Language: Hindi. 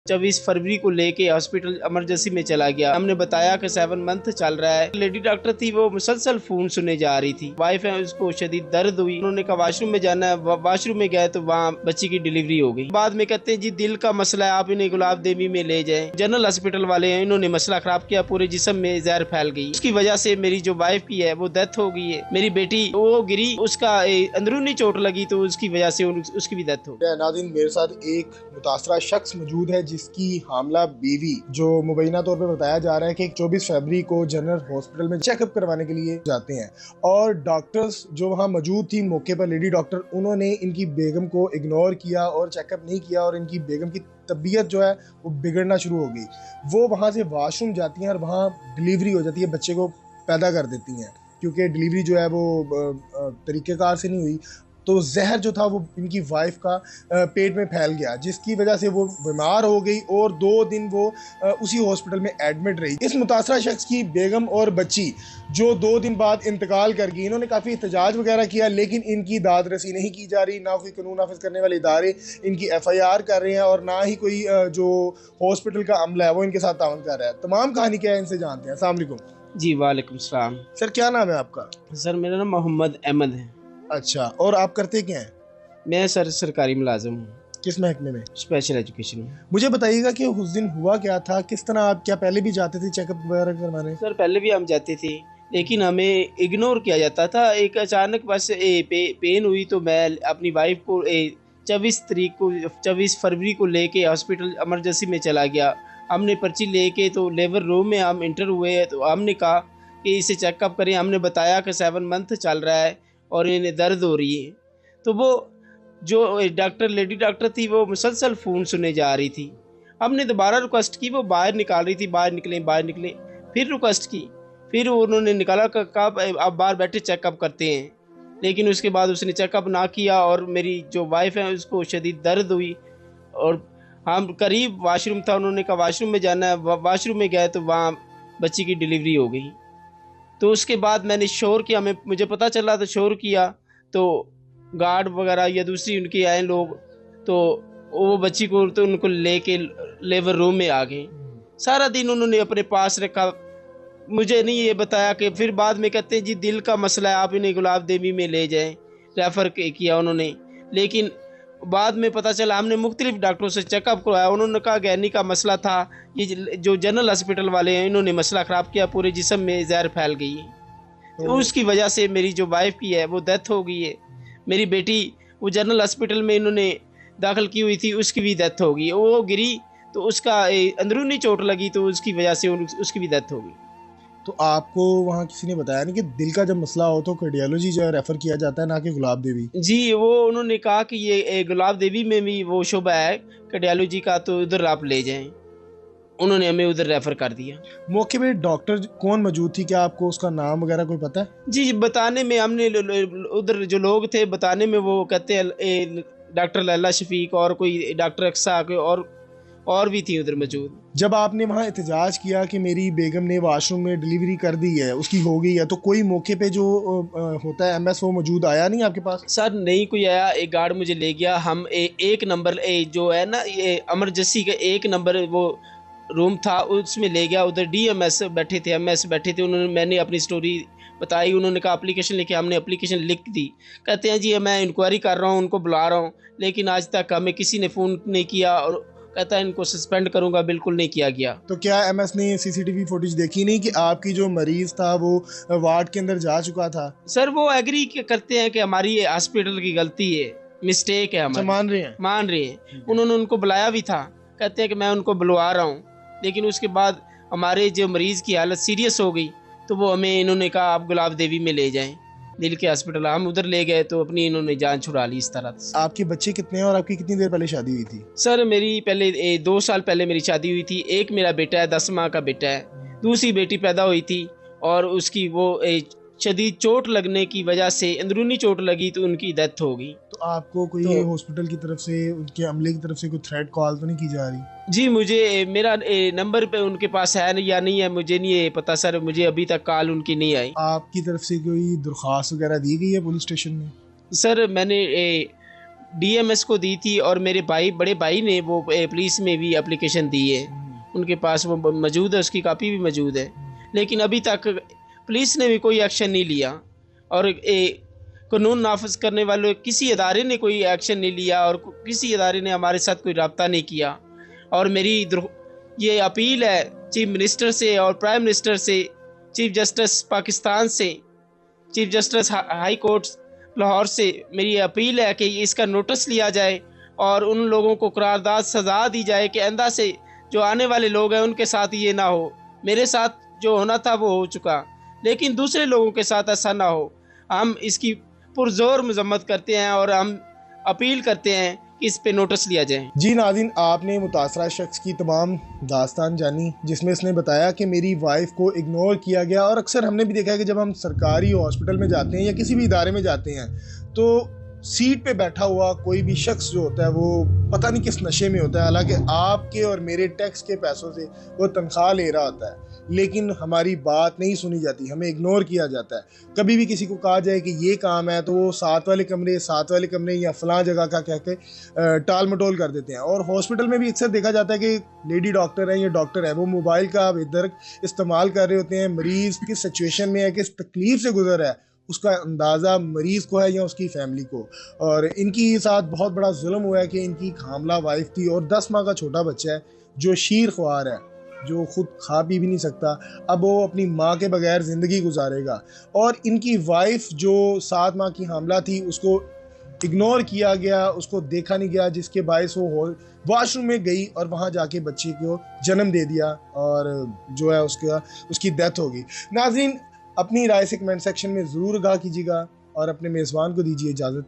24 फरवरी को लेके हॉस्पिटल इमरजेंसी में चला गया। हमने बताया कि 7 मंथ चल रहा है। लेडी डॉक्टर थी, वो मुसलसल फोन सुने जा रही थी। वाइफ है, उसको शदीद दर्द हुई। उन्होंने कहा वाशरूम में जाना है। वाशरूम में गए तो वहाँ बच्ची की डिलीवरी हो गई। बाद में कहते हैं जी दिल का मसला है, आप इन्हें गुलाब देवी में ले जाएं। जनरल हॉस्पिटल वाले हैं, इन्होंने मसला खराब किया, पूरे जिस्म में जहर फैल गई। उसकी वजह से मेरी जो वाइफ की है वो डेथ हो गई है। मेरी बेटी वो गिरी, उसका अंदरूनी चोट लगी तो उसकी वजह से उसकी भी डेथ हो गई। नाज़रीन, मेरे साथ एक मुतासरा शख्स मौजूद है जिसकी हामला बीवी, जो मुबैना तौर पे बताया जा रहा है कि 24 फरवरी को जनरल हॉस्पिटल में चेकअप करवाने के लिए जाते हैं और डॉक्टर्स जो वहाँ मौजूद थी मौके पर, लेडी डॉक्टर, उन्होंने इनकी बेगम को इग्नोर किया और चेकअप नहीं किया और इनकी बेगम की तबीयत जो है वो बिगड़ना शुरू हो गई। वो वहाँ से वाशरूम जाती हैं और वहाँ डिलीवरी हो जाती है, बच्चे को पैदा कर देती हैं। क्योंकि डिलीवरी जो है वो तरीक़ेकार से नहीं हुई तो जहर जो था वो इनकी वाइफ का पेट में फैल गया, जिसकी वजह से वो बीमार हो गई और 2 दिन वो उसी हॉस्पिटल में एडमिट रही। इस मुतासरा शख्स की बेगम और बच्ची जो 2 दिन बाद इंतकाल कर गई, इन्होंने काफ़ी एहतजाज वगैरह किया लेकिन इनकी दाद रसी नहीं की जा रही। ना कोई कानून नाफिज करने वाले इदारे इनकी FIR कर रहे हैं और ना ही कोई जो हॉस्पिटल का अमला है वो इनके साथ ताउन कर रहा है। तमाम कहानी क्या है इनसे जानते हैं। अस्सलाम वालेकुम। जी वालेकुम सलाम। सर, क्या नाम है आपका? सर मेरा नाम मोहम्मद अहमद है। अच्छा, और आप करते क्या हैं? मैं सर सरकारी मुलाजिम हूँ। किस महकमे में? स्पेशल एजुकेशन में। मुझे बताइएगा कि उस दिन हुआ क्या था, किस तरह आप क्या पहले भी जाते थे चेकअप वगैरह करवाने? सर पहले भी हम जाते थे लेकिन हमें इग्नोर किया जाता था। एक अचानक बस पेन हुई तो मैं अपनी वाइफ को 24 फरवरी को लेके हॉस्पिटल इमरजेंसी में चला गया। हमने पर्ची लेके तो लेबर रूम में हम इंटर हुए तो हमने कहा कि इसे चेकअप करें। हमने बताया कि 7 मंथ चल रहा है और इन्हें दर्द हो रही है। तो वो जो लेडी डॉक्टर थी, वो मुसलसल फ़ोन सुने जा रही थी। हमने दोबारा रिक्वेस्ट की, वो बाहर निकाल रही थी, बाहर निकलें। फिर रिक्वेस्ट की, फिर उन्होंने निकाला कहा आप बाहर बैठे चेकअप करते हैं। लेकिन उसके बाद उसने चेकअप ना किया और मेरी जो वाइफ है उसको शदीद दर्द हुई और हम करीब वाशरूम था, उन्होंने कहा वाशरूम में जाना है। वाशरूम में गए तो वहाँ बच्ची की डिलीवरी हो गई। तो उसके बाद मैंने शोर किया, मुझे पता चला तो शोर किया तो गार्ड वगैरह या दूसरी उनके आए लोग, तो वो बच्ची को तो उनको लेके लेबर रूम में आ गए। सारा दिन उन्होंने अपने पास रखा, मुझे नहीं ये बताया कि फिर बाद में कहते हैं जी दिल का मसला है, आप इन्हें गुलाब देवी में ले जाएं। रेफ़र किया उन्होंने, लेकिन बाद में पता चला, हमने मुख्तलिफ डॉक्टरों से चेकअप करवाया, उन्होंने कहा गैनी का मसला था। ये जो जनरल हॉस्पिटल वाले हैं इन्होंने मसला ख़राब किया, पूरे जिस्म में जहर फैल गई है। तो उसकी वजह से मेरी जो वाइफ की है वो डेथ हो गई है। मेरी बेटी वो जनरल हॉस्पिटल में इन्होंने दाखिल की हुई थी, उसकी भी डेथ हो गई। वो गिरी तो उसका अंदरूनी चोट लगी तो उसकी वजह से उसकी भी डेथ हो गई। तो आपको वहाँ किसी ने बताया नहीं कि दिल का जब मसला हो तो कार्डियोलॉजी जो है रेफ़र किया जाता है, ना कि गुलाब देवी? जी, वो उन्होंने कहा कि ये गुलाब देवी में भी वो शुबा है कार्डियोलॉजी का, तो उधर आप ले जाएं। उन्होंने हमें उधर रेफ़र कर दिया। मौके पे डॉक्टर कौन मौजूद थी, क्या आपको उसका नाम वगैरह कोई पता है? जी, बताने में हमने उधर जो लोग थे बताने में वो कहते हैं डॉक्टर लैला शफीक और कोई डॉक्टर अक्सा और भी थी उधर मौजूद। जब आपने वहाँ एहतजाज किया कि मेरी बेगम ने वाशरूम में डिलीवरी कर दी है, उसकी हो गई है, तो कोई मौके पे जो होता है MS वो मौजूद आया नहीं आपके पास? सर नहीं कोई आया, एक गार्ड मुझे ले गया। हम एक नंबर जो है ना ये इमरजेंसी का 1 नंबर वो रूम था, उसमें ले गया। उधर DMS बैठे थे, MS बैठे थे। मैंने अपनी स्टोरी बताई, उन्होंने कहा एप्लीकेशन लिखे, हमने एप्लीकेशन लिख दी। कहते हैं जी मैं इंक्वायरी कर रहा हूँ, उनको बुला रहा हूँ, लेकिन आज तक हमें किसी ने फ़ोन नहीं किया और कहता है इनको सस्पेंड करूंगा। बिल्कुल नहीं किया गया। तो क्या MS ने CCTV फुटेज देखी नहीं कि आपकी जो मरीज था वो वार्ड के अंदर जा चुका था? सर वो एग्री करते हैं कि हमारी हॉस्पिटल की गलती है, मिस्टेक है हमारी। मान रहे हैं। उन्होंने उनको बुलाया भी था, कहते हैं कि मैं उनको बुलवा रहा हूँ, लेकिन उसके बाद हमारे जो मरीज़ की हालत सीरियस हो गई तो वो हमें इन्होंने कहा आप गुलाब देवी में ले जाएं, दिल के हॉस्पिटल। हम उधर ले गए तो अपनी इन्होंने जान छुड़ा ली इस तरह से। आपके बच्चे कितने हैं और आपकी कितनी देर पहले शादी हुई थी? सर मेरी पहले 2 साल पहले मेरी शादी हुई थी। एक मेरा बेटा है, 10 माह का बेटा है। दूसरी बेटी पैदा हुई थी और उसकी वो शदीद चोट लगने की वजह से अंदरूनी चोट लगी तो उनकी डेथ हो गई। तो आपको कोई हॉस्पिटल की तरफ से, उनके अमले की तरफ से कोई थ्रेट कॉल तो नहीं की जा रही? जी, मुझे मेरा नंबर पे उनके पास है या नहीं है मुझे नहीं पता सर, मुझे अभी तक कॉल उनकी नहीं आई। आपकी तरफ से कोई दरख्वास्त वगैरह दी गई है पुलिस स्टेशन में? सर मैंने डीएमएस को दी थी और मेरे भाई, बड़े भाई ने वो पुलिस में भी एप्लीकेशन दी है, उनके पास वो मौजूद है, उसकी कापी भी मौजूद है। लेकिन अभी तक पुलिस ने भी कोई एक्शन नहीं लिया और कानून नाफिज करने वाले किसी अदारे ने कोई एक्शन नहीं लिया और किसी अदारे ने हमारे साथ कोई रब्ता नहीं किया। और मेरी ये अपील है चीफ मिनिस्टर से और प्राइम मिनिस्टर से, चीफ जस्टिस पाकिस्तान से, chief justice high court Lahore से मेरी अपील है कि इसका नोटिस लिया जाए और उन लोगों को करारदाद सज़ा दी जाए कि आइंदा से जो आने वाले लोग हैं उनके साथ ये ना हो। मेरे साथ जो होना था वो हो चुका, लेकिन दूसरे लोगों के साथ ऐसा ना हो। हम इसकी पुरजोर मजम्मत करते हैं और हम अपील करते हैं कि इस पे नोटिस लिया जाए। जी नाज़रीन, आपने मुतासरा शख्स की तमाम दास्तान जानी, जिसमें इसने बताया कि मेरी वाइफ को इग्नोर किया गया। और अक्सर हमने भी देखा है कि जब हम सरकारी हॉस्पिटल में जाते हैं या किसी भी इदारे में जाते हैं तो सीट पे बैठा हुआ कोई भी शख्स जो होता है वो पता नहीं किस नशे में होता है। हालांकि आपके और मेरे टैक्स के पैसों से वो तनख्वाह ले रहा होता है, लेकिन हमारी बात नहीं सुनी जाती, हमें इग्नोर किया जाता है। कभी भी किसी को कहा जाए कि ये काम है तो वो सात वाले कमरे या फलां जगह का कह के टाल मटोल कर देते हैं। और हॉस्पिटल में भी अक्सर देखा जाता है कि लेडी डॉक्टर है या डॉक्टर है, वो मोबाइल का बेदर्क इस्तेमाल कर रहे होते हैं। मरीज़ किस सिचुएशन में है, किस तकलीफ से गुजर रहा है, उसका अंदाज़ा मरीज़ को है या उसकी फैमिली को। और इनकी साथ बहुत बड़ा जुल्म हुआ है कि इनकी हामला वाइफ थी और 10 माह का छोटा बच्चा है जो शीर ख्वार है, जो खुद खा पी भी नहीं सकता। अब वो अपनी माँ के बगैर ज़िंदगी गुजारेगा। और इनकी वाइफ जो 7 माह की हामला थी उसको इग्नोर किया गया, उसको देखा नहीं गया, जिसके बायस वो वॉशरूम में गई और वहाँ जाके बच्चे को जन्म दे दिया और जो है उसकी डेथ हो गई। नाज़रीन, अपनी राय से कमेंट सेक्शन में ज़रूर आगाह कीजिएगा और अपने मेज़बान को दीजिए इजाज़त।